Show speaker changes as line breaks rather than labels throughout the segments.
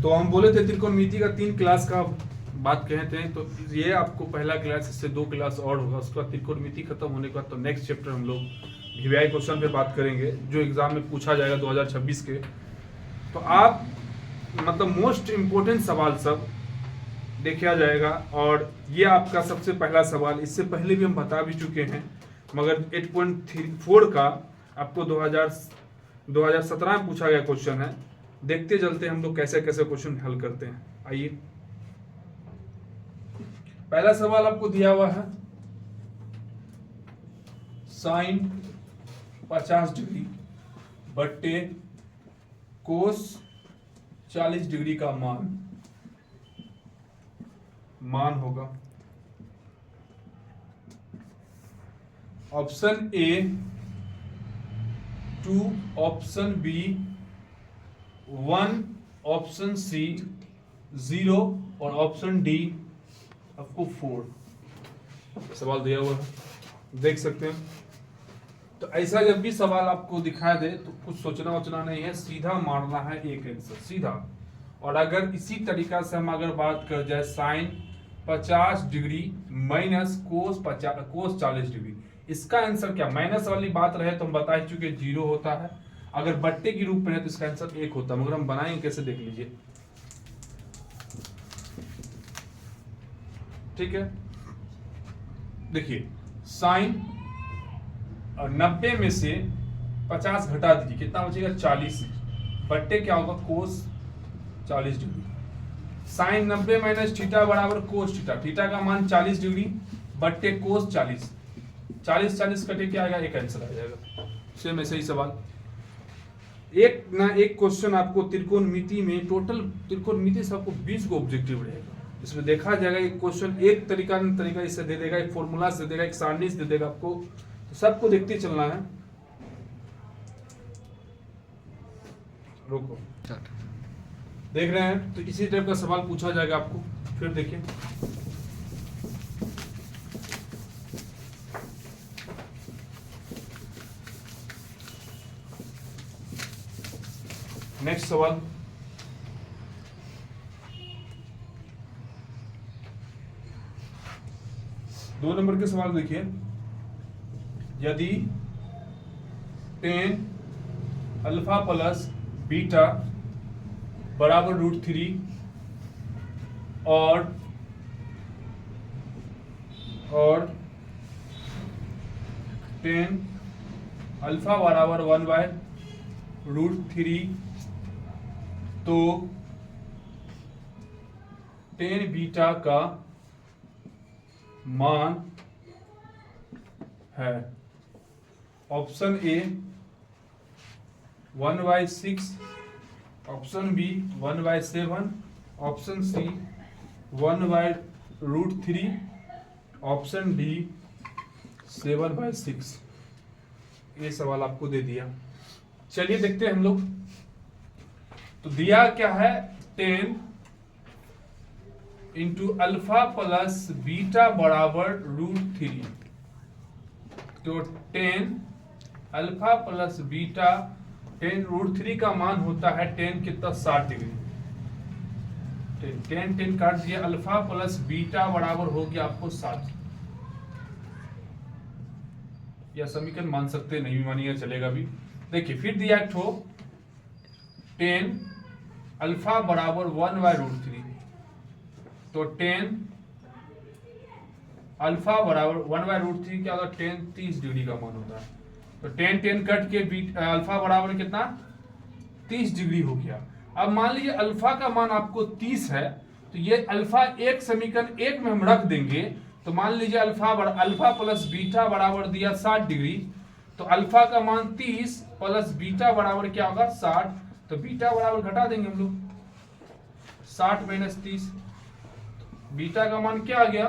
तो हम बोले थे त्रिकोणमिति का 3 क्लास का बात कहे थे, तो ये आपको पहला क्लास, इससे 2 क्लास और होगा। उसके बाद त्रिकोणमिति खत्म होने के बाद तो नेक्स्ट चैप्टर हम लोग वीवीआई क्वेश्चन पे बात करेंगे, जो एग्जाम में पूछा जाएगा 2026 के। तो आप मतलब मोस्ट इम्पोर्टेंट सवाल सब देखा जाएगा। और ये आपका सबसे पहला सवाल, इससे पहले भी हम बता भी चुके हैं, मगर 8.4 का आपको 2017 में पूछा गया क्वेश्चन है। देखते चलते हम लोग कैसे कैसे क्वेश्चन हल करते हैं। आइए, पहला सवाल आपको दिया हुआ है साइन 50 डिग्री बट्टे कोस 40 डिग्री का मान होगा। Option A 2, option B 1, option C 0 और ऑप्शन डी आपको 4 सवाल दिया हुआ है, देख सकते हैं। तो ऐसा जब भी सवाल आपको दिखाई दे तो कुछ सोचना नहीं है, सीधा मारना है एक आंसर सीधा। और अगर इसी तरीका से हम अगर बात कर जाए sine 50 degree minus cos 40 degree, इसका आंसर क्या, माइनस वाली बात रहे तो हम बता ही चुके 0 होता है, अगर बट्टे के रूप में है तो इसका आंसर 1 होता है। मगर हम बनाएंगे कैसे, देख लीजिए। ठीक है, देखिए साइन 90 में से 50 घटा दीजिए, कितना बचेगा 40, बट्टे क्या होगा कोस 40 डिग्री। साइन 90 माइनस थीटा बराबर कोस थीटा, थीटा का मान 40 डिग्री बट्टे कोस 40, 40 कटे क्या आएगा, एक आंसर आ जाएगा। सेम ऐसे ही सवाल, एक ना एक क्वेश्चन आपको त्रिकोणमिति में, टोटल त्रिकोणमिति से आपको 20 को ऑब्जेक्टिव रहेगा। इसमें देखा जाएगा एक क्वेश्चन एक तरीका इससे दे देगा, एक फॉर्मूला से दे देगा, एक सारणी से दे देगा आपको, तो सबको देखते चलना है। रोको, देख रहे हैं, तो इसी टाइप का सवाल पूछा जाएगा आपको। फिर देखिए, नेक्स्ट सवाल, दो नंबर के सवाल देखिए। यदि tan अल्फा प्लस बीटा बराबर √3 और tan अल्फा बराबर 1/√3, तो tan बीटा का मान है। Option A 1/6, option B 1/7, option C 1/√3, option D 7/6। ये सवाल आपको दे दिया। चलिए देखते हैं हम लोग। तो दिया क्या है, 10 इंटू अल्फा प्लस बीटा बराबर √3, तो 10 अल्फा प्लस बीटा, 10 √3 का मान होता है 10 कितना 60 डिग्री, 10 काट दिया, अल्फा प्लस बीटा बराबर हो गया आपको 60। या समीकरण मान सकते, नहीं भी मानिएगा चलेगा भी। देखिए फिर दिया एक ठो 10 अल्फा बराबर 1/√3, तो 10 अल्फा बराबर 1/√3 क्या होता है, 10 30 डिग्री का मान होता है। तो 10 कट के अल्फा बराबर कितना 30 डिग्री हो गया। अब मान लीजिए अल्फा का मान आपको 30 है, तो ये अल्फा एक समीकरण एक में हम रख देंगे। तो मान लीजिए अल्फा प्लस बीटा बराबर दिया 60 डिग्री, तो अल्फा का मान 30 प्लस बीटा बराबर क्या होगा 60, तो बीटा बराबर घटा देंगे हम लोग 60 माइनस 30, बीटा का मान क्या आ गया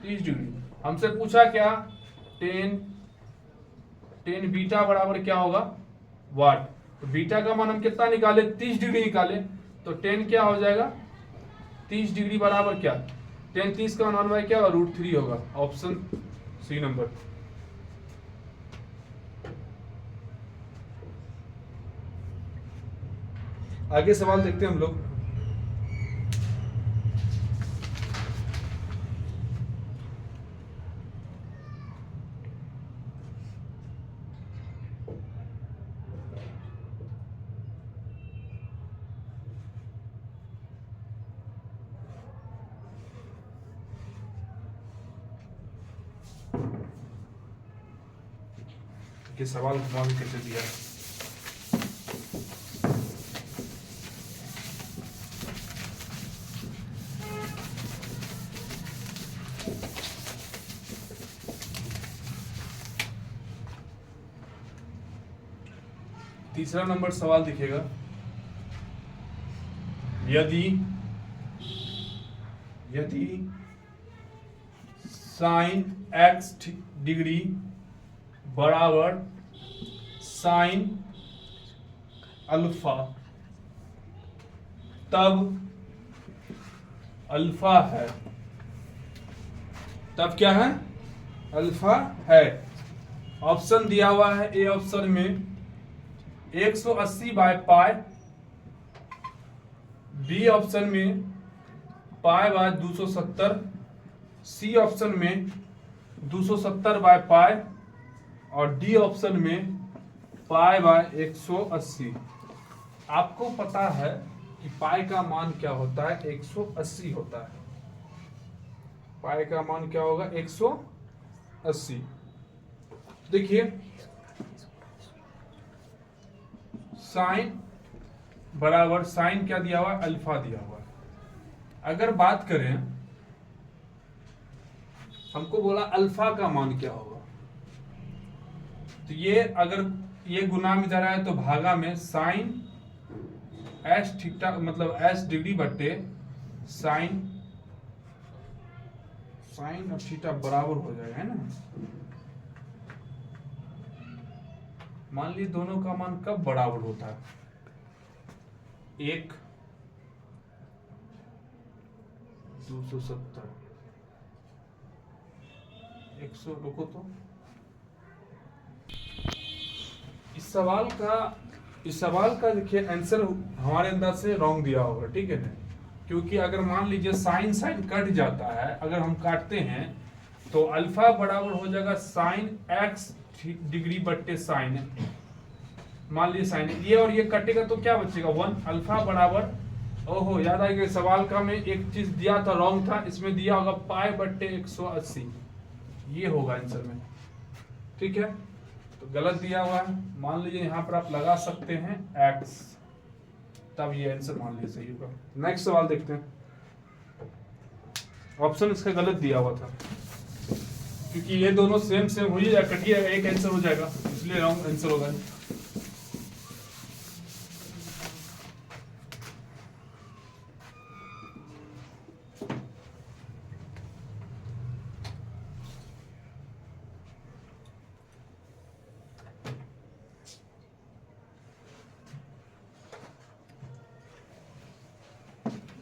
30 डिग्री। हमसे पूछा क्या 10 बीटा बराबर क्या होगा वाट, तो बीटा का मान हम कितना निकाले 30 डिग्री निकाले, तो 10 क्या हो जाएगा 30 डिग्री बराबर क्या 10 30 का 1/, क्या होगा √3 होगा। Option C number. आगे सवाल देखते हैं हम लोग। कि सवाल घुमा भी कैसे दिया है। तीसरा नंबर सवाल दिखेगा, यदि साइन x डिग्री बराबर साइन अल्फा, तब अल्फा है, तब क्या है? अल्फा है। ऑप्शन दिया हुआ है ए ऑप्शन में 180 बाय पाई, बी ऑप्शन में पाई बाय 270, सी ऑप्शन में 270 बाय पाई और डी ऑप्शन में पाई बाय 180। आपको पता है कि पाई का मान क्या होता है? 180 होता है। पाई का मान क्या होगा? 180। देखिए साइन बराबर साइन क्या दिया हुआ है? अल्फा दिया हुआ है। अगर बात करें, हमको बोला अल्फा का मान क्या होगा, तो ये अगर ये गुना में जा रहा है तो भागा में साइन एस थीटा मतलब एस डिग्री बटे साइन और थीटा बराबर हो जाएगा, है ना। मान ली दोनों का मान कब बराबर होता है? 1 270 100। रुको तो इस सवाल का देखिए आंसर हमारे अंदर से रॉन्ग दिया होगा, ठीक है ना। क्योंकि अगर मान लीजिए साइन कट जाता है, अगर हम काटते हैं तो अल्फा बराबर हो जाएगा साइन x डिग्री बट्टे साइन, मान लीजिए साइन, ये और ये कटेगा तो क्या बचेगा? 1। अल्फा बराबर, ओहो याद आ गया, सवाल का में एक चीज दिया था रॉन्ग था, इसमें दिया होगा पाई बट्टे 180, ये होगा आंसर में, ठीक है। तो गलत दिया हुआ है, मान लीजिए यहाँ पर आप लगा सकते हैं x, तब ये आंसर मान लीजिए सही होगा। नेक्स्ट सवाल देखते हैं। ऑप्शन इसका गलत दिया हुआ था, क्योंकि ये दोनों सेम हो ही जाएगा, कटिए एक आंसर हो जाएगा, इसलिए रॉन्ग आंसर होगा।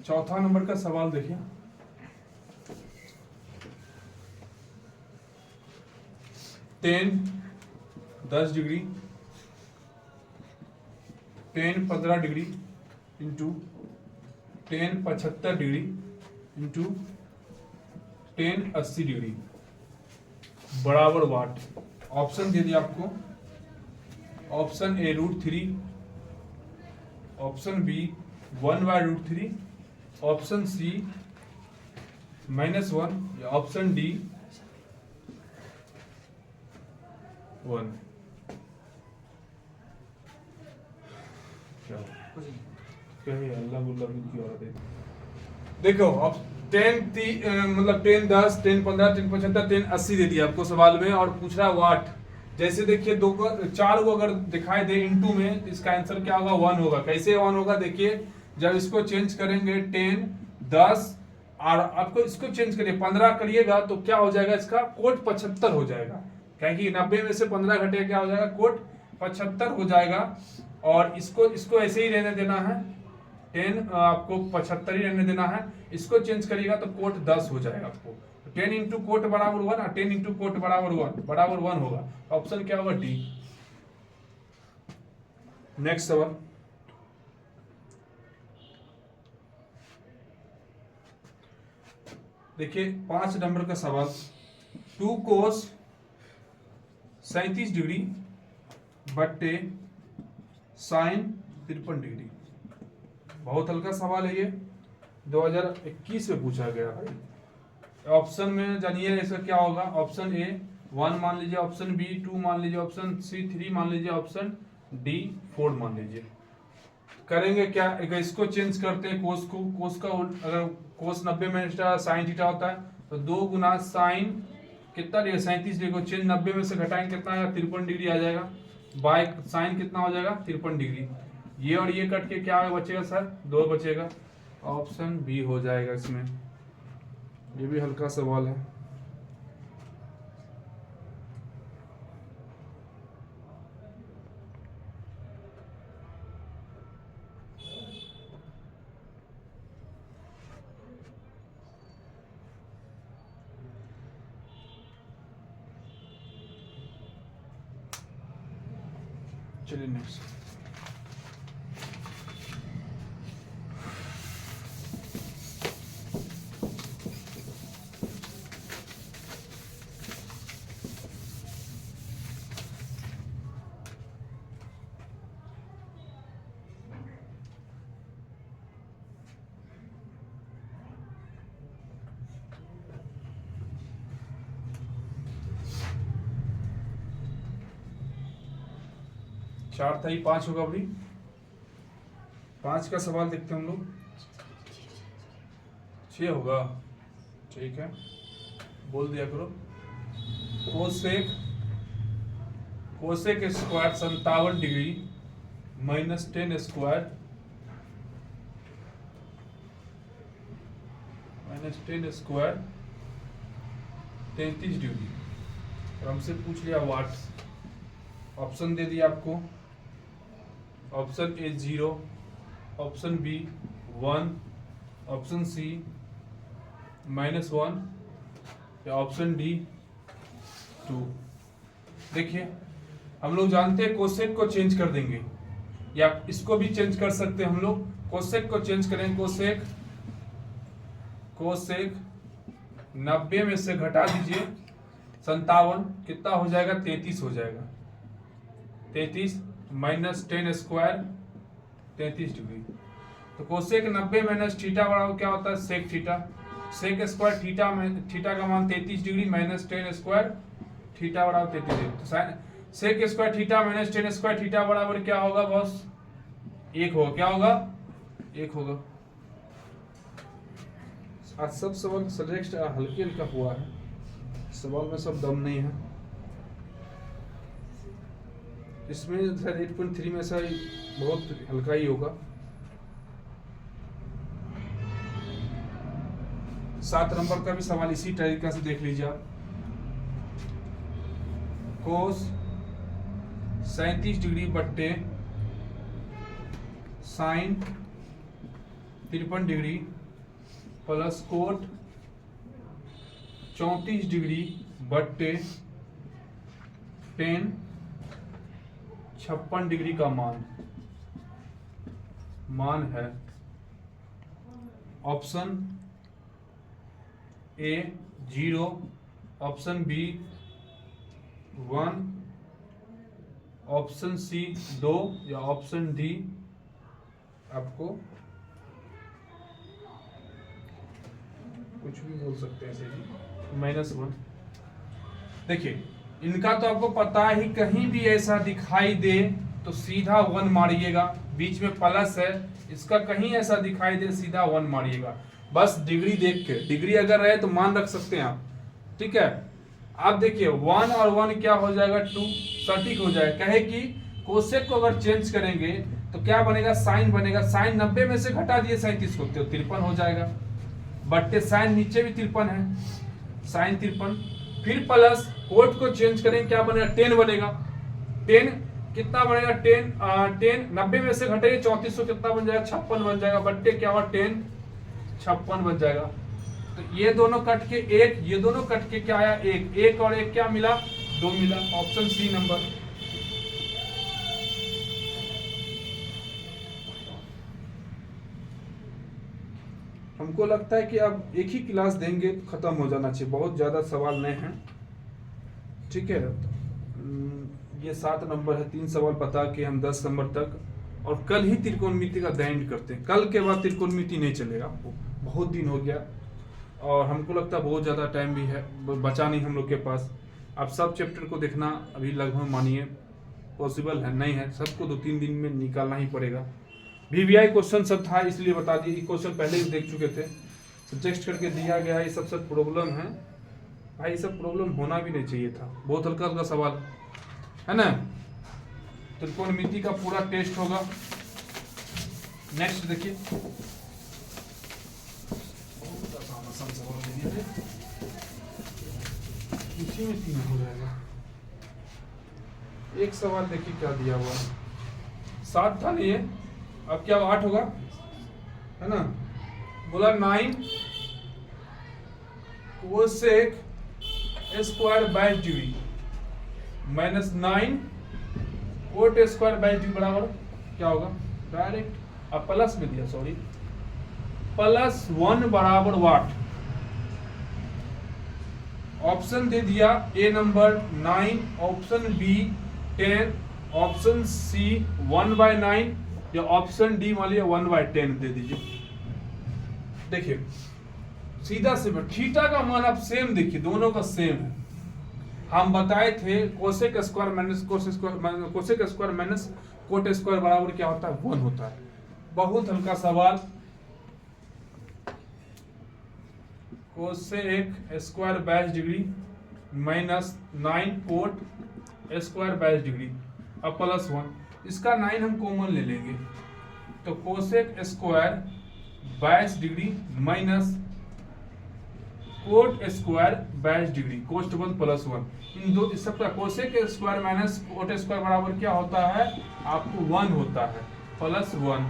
चौथा नंबर का सवाल देखिए, tan 10 degree, tan 15 degree into tan 75 degree into tan 80 degree बराबर वाट। ऑप्शन दे दिया आपको, option A √3, option B 1/√3, option C -1 या ऑप्शन डी 1। देखो अब 10 मतलब 10 10 10 15 10 75 10 80 दे दिया आपको सवाल में, और पूछ रहा है वाट। जैसे देखिए 4 को अगर दिखाई दे इनटू में, तो इसका आंसर क्या होगा? 1 होगा। कैसे 1 होगा? देखिए जब इसको चेंज करेंगे 10 10 और आपको इसको चेंज करिए 15 करिएगा तो क्या हो जाएगा? इसका कोट 75 हो जाएगा, क्योंकि 90 में से 15 घटेगा, क्या हो जाएगा? कोट 75 हो जाएगा। और इसको ऐसे ही रहने देना है, 10 आपको 75 ही रहने देना है। इसको चेंज करिएगा तो कोट 10 हो जाएगा आपको। 10 इंटू कोट बराबर 1 और 10 इंटू कोट बराबर 1 होगा। ऑप्शन क्या होगा? डी। नेक्स्ट सवाल, देखिए 5 नंबर का सवाल, 2 कोस 37 डिग्री बट्टे साइन 53 डिग्री। बहुत हल्का सवाल है ये, 2021 में पूछा गया भाई। ऑप्शन में जानिए इसका क्या होगा। ऑप्शन ए 1 मान लीजिए, ऑप्शन बी 2 मान लीजिए, ऑप्शन सी 3 मान लीजिए, ऑप्शन डी 4 मान लीजिए। करेंगे क्या, अगर इसको चेंज करते हैं कोस को, कोस का अगर कोस 90 में साइन थीटा होता है तो 2 गुना साइन कितना डिग्री 37 डिग्री को चेंज 90 में से घटाएंगे कितना आएगा 53 डिग्री आ जाएगा। बाय साइन कितना हो जाएगा 53 डिग्री। ये और ये कट के क्या बचेगा सर 2 बचेगा। ऑप्शन बी हो जाएगा इसमें। ये भी हल्का सवाल है। चलिए नेक्स्ट। चार था ही 5 होगा अभी। 5 का सवाल देखते हैं हम लोग। 6 होगा, ठीक है बोल दिया करो। Cosec cosec square 57 degree minus 10 square minus 10 square 33 degree. और हमसे पूछ लिया वाट। ऑप्शन दे दिया आपको। Option A 0, option B 1, option C -1 या ऑप्शन डी 2। देखिए हम लोग जानते हैं कोसेक को चेंज कर देंगे या इसको भी चेंज कर सकते हैं हम लोग। कोसेक को चेंज करेंगे, कोसेक 90 में से घटा दीजिए 57 कितना हो जाएगा 33 हो जाएगा। 33 माइनस 10 स्क्वायर 33 डिग्री। तो कोसेक 90 माइनस थीटा बराबर क्या होता है sec theta. Sec square theta में थीटा का मान 33 डिग्री माइनस 10 स्क्वायर थीटा बराबर 33 डिग्री। तो sec square theta minus 10 square theta बराबर क्या होगा बॉस 1 होगा। क्या होगा 1 होगा। आज सब सवाल सब्जेक्ट हल्के हल्का हुआ है, सवाल में सब दम नहीं है। इसमें शायद 8.3 में ऐसा बहुत हल्का ही होगा। 7 नंबर का भी सवाल इसी तरीके से देख लीजिए आप। कोस 37 डिग्री बट्टे sine 53 degree plus cot 34 degree बट्टे 56 डिग्री का मान है। Option A 0, option B 1, option C 2 या ऑप्शन डी आपको कुछ भी बोल सकते हैं ऐसे -1। देखिए इनका तो आपको पता ही, कहीं भी ऐसा दिखाई दे तो सीधा 1 मारिएगा। बीच में प्लस है, इसका कहीं ऐसा दिखाई दे सीधा 1 मारिएगा। बस डिग्री देख के, डिग्री अगर रहे तो मान रख सकते हैं आप, ठीक है। आप देखिए 1 और 1 क्या हो जाएगा 2, सटीक हो जाएगा। कहे कि कोसेक को अगर चेंज करेंगे तो क्या बनेगा साइन बनेगा। साइन 90 में से घटा दिए 37 को तो 53 हो जाएगा। बट्टे साइन नीचे भी 53 है, साइन 53 फिर प्लस कोट को चेंज करेंगे क्या बनेगा 10 बनेगा। 10 कितना बनेगा 10 90 में से घटेगा 34 को कितना बन जाएगा 56 बन जाएगा। बट्टे क्या हुआ 10 56 बन जाएगा। तो ये दोनों कट के 1, ये दोनों कट के क्या आया 1, 1 और 1 क्या मिला 2 मिला। Option C number. हमको लगता है कि अब एक ही क्लास देंगे तो खत्म हो जाना चाहिए, बहुत ज़्यादा सवाल नहीं हैं। ठीक है, ये 7 नंबर है, 3 सवाल बता के हम 10 नंबर तक, और कल ही त्रिकोणमिति का द एंड करते हैं। कल के बाद त्रिकोणमिति नहीं चलेगा, बहुत दिन हो गया और हमको लगता है बहुत ज़्यादा टाइम भी है बचा नहीं हम लोग के पास। आप सब चैप्टर को देखना अभी लगभग मानिए पॉसिबल है नहीं है, सबको 2-3 दिन में निकालना ही पड़ेगा। VVI क्वेश्चन सब था इसलिए बता दिए, क्वेश्चन पहले ही देख चुके थे, सजेस्ट करके दिया गया है। ये सब प्रॉब्लम है भाई, ये सब प्रॉब्लम होना भी नहीं चाहिए था, बहुत हल्का हल्का सवाल है ना। त्रिकोणमिति का पूरा टेस्ट होगा। नेक्स्ट देखिए, इसी में 3 हो जाएगा। एक सवाल देखिए क्या दिया हुआ है, 7 था नहीं है, अब क्या 8 होगा, है ना। बोला 9 cosec square 22 degree minus 9 cot square 22 degree बराबर क्या होगा, डायरेक्ट अब प्लस में दिया, सॉरी +1 बराबर वाट। ऑप्शन दे दिया A number 9, option B 10, option C 1/9 या ऑप्शन डी मान लिया 1/10 दे दीजिए। देखिए सीधा से थीटा का मान आप सेम देखिए, दोनों का सेम है। हम बताए थे cosec square minus cosec square minus cot square बराबर क्या होता है, 1 होता है। बहुत हल्का सवाल, cosec square 22 degree minus 9 cot square 22 degree अब +1, इसका 9 हम कॉमन ले लेंगे तो cosec square 22 degree minus cot square 22 degree कोस्ट 1 +1, इन दो इस सबका cosec square minus cot square बराबर क्या होता है आपको 1 होता है, +1।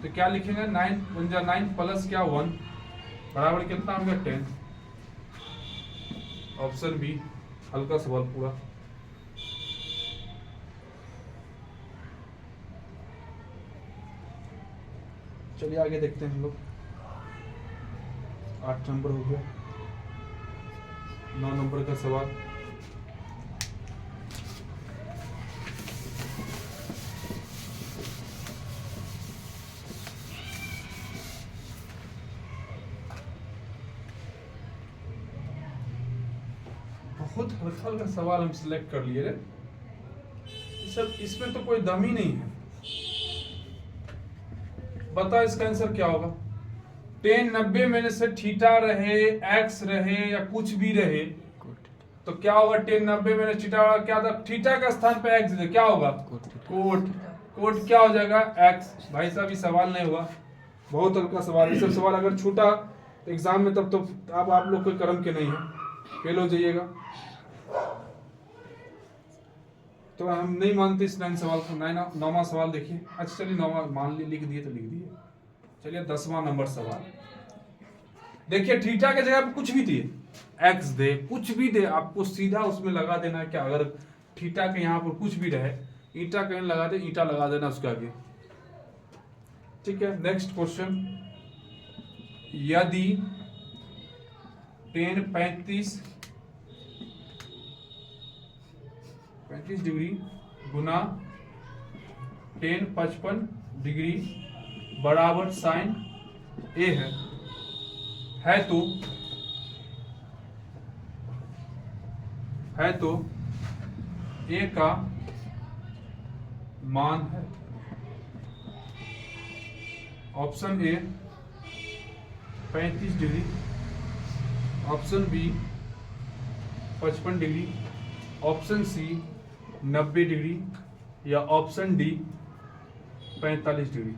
तो क्या लिखेंगे 9 × 9 प्लस क्या 1 बराबर कितना होगा 10। ऑप्शन बी, हल्का सवाल पूरा। चलिए आगे देखते हैं हम लोग। 8 नंबर हो गया, 9 नंबर का सवाल। बहुत हल्का हल्का सवाल हम सिलेक्ट कर लिए रे, सब इसमें तो कोई दम ही नहीं है। बता इसका आंसर क्या होगा। 10 90 में से थीटा रहे, एक्स रहे या कुछ भी रहे तो क्या होगा, 10 90 में थीटा क्या था, थीटा का स्थान पे एक्स दे क्या होगा कोट, कोट क्या हो जाएगा एक्स। भाई साहब ये सवाल नहीं हुआ, बहुत हल्का सवाल। ये सब सवाल अगर छूटा एग्जाम में तब तो अब आप लोग कोई कर्म के नहीं है, फेल हो जाइएगा। तो हम नहीं मानते इस 9 सवाल को। 9वां सवाल देखिए। अच्छा चलिए 9वां मान ली, लिख दिए तो लिख दिए। चलिए 10वां नंबर सवाल देखिए। थीटा के जगह पे कुछ भी दिए, एक्स दे कुछ भी दे, आपको सीधा उसमें लगा देना है क्या। अगर थीटा के यहाँ पर कुछ भी रहे, ईटा कहीं लगा दे, ईटा लगा देना उसके आगे। ठीक है, नेक्स्ट क्वेश्चन। यदि 10 35 डिग्री गुना 10 55 डिग्री बराबर साइन ए है तो ए का मान है। Option A 35 degree, option B 55 degree, option C 90 degree या ऑप्शन डी 45 डिग्री।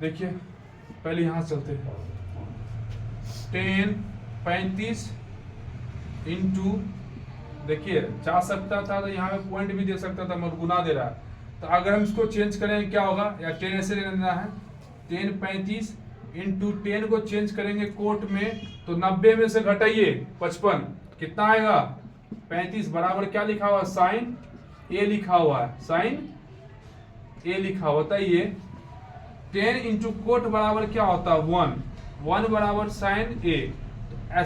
देखिए पहले यहां चलते हैं। 10 35 इंटू, देखिए जा सकता था तो यहाँ पे पॉइंट भी दे सकता था, मगर गुना दे रहा है। तो अगर हम इसको चेंज करें क्या होगा, या 10 ऐसे लेना है, 10 35 इंटू 10 को चेंज करेंगे कोट में तो 90 में से घटाइए 55, कितना आएगा 35 बराबर क्या लिखा हुआ, साइन ए लिखा हुआ है, साइन ए लिखा हुआ। बताइए 10 इंटू कोट बराबर क्या होता है 1, 1 बराबर साइन ए।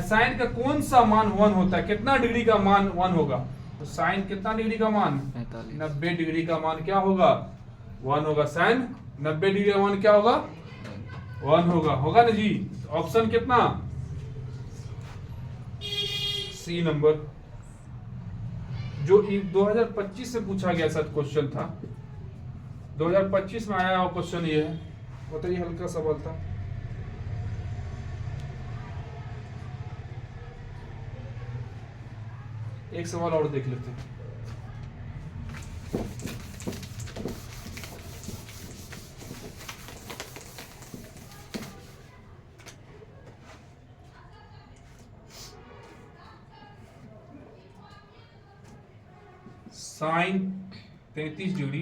साइन का कौन सा मान 1 होता है, कितना डिग्री का मान 1 होगा, तो साइन कितना डिग्री का मान 90 डिग्री का मान क्या होगा 1 होगा। साइन 90 डिग्री का मान क्या होगा 1 होगा ना जी। ऑप्शन कितना सी नंबर, जो 2025 से पूछा गया शायद क्वेश्चन था, 2025 में आया क्वेश्चन ये है, बताइए, हल्का सवाल था। एक सवाल और देख लेते हैं। Sine 33 degree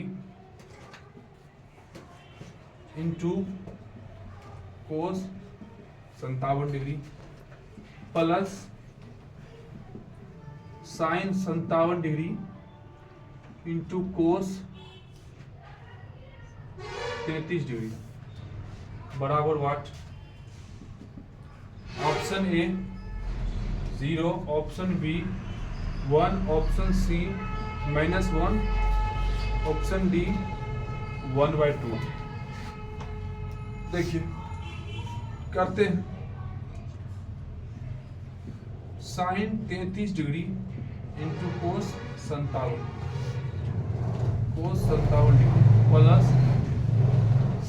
into cos 57 degree plus sine 57 degree into cos 33 degree बराबर what. Option A 0, option B 1, option C -1, option D 1/2। देखिए करते हैं। Sine 33 degree into cos 57 degree plus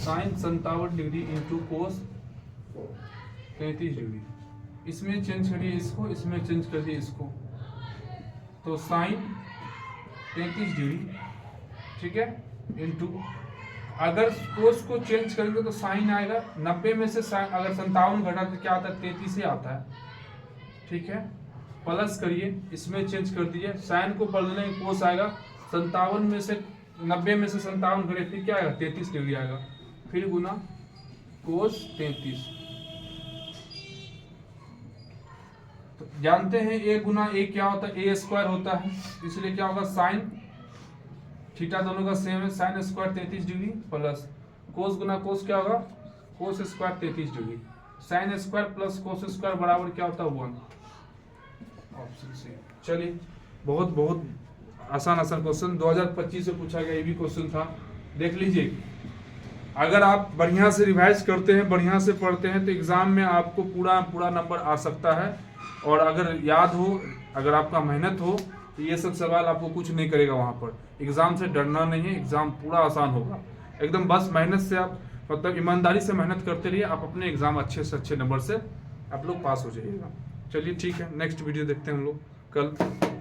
sine 57 degree into cos 33 degree. इसमें change करिए इसको, इसमें change करिए इसको, तो साइन 33 डिग्री, ठीक है, इंटू अगर कोस को चेंज करेंगे तो साइन आएगा 90 में से अगर 57 घटा तो क्या आता है 33 ही आता है, ठीक है। प्लस करिए, इसमें चेंज कर दीजिए, साइन को बदलने में कोस आएगा 57 में से 90 में से 57 घटे फिर क्या आएगा 33 डिग्री आएगा, फिर गुना कोस 33। तो जानते हैं ए गुना ए क्या होता है, ए स्क्वायर होता है, इसलिए क्या होगा साइन थीटा दोनों का सेम है, sine square 33 degree plus cos गुना कोस क्या होगा cos square 33 degree. Sine square plus cos square बराबर क्या होता है 1, ऑप्शन सी। चलिए बहुत आसान क्वेश्चन 2025 से पूछा गया, ये भी क्वेश्चन था, देख लीजिए। अगर आप बढ़िया से रिवाइज करते हैं, बढ़िया से पढ़ते हैं तो एग्जाम में आपको पूरा नंबर आ सकता है। और अगर याद हो, अगर आपका मेहनत हो तो ये सब सवाल आपको कुछ नहीं करेगा वहाँ पर। एग्जाम से डरना नहीं है, एग्जाम पूरा आसान होगा एकदम। बस मेहनत से आप मतलब ईमानदारी से मेहनत करते रहिए, आप अपने एग्जाम अच्छे से अच्छे नंबर से आप लोग पास हो जाइएगा। चलिए ठीक है, नेक्स्ट वीडियो देखते हैं हम लोग कल।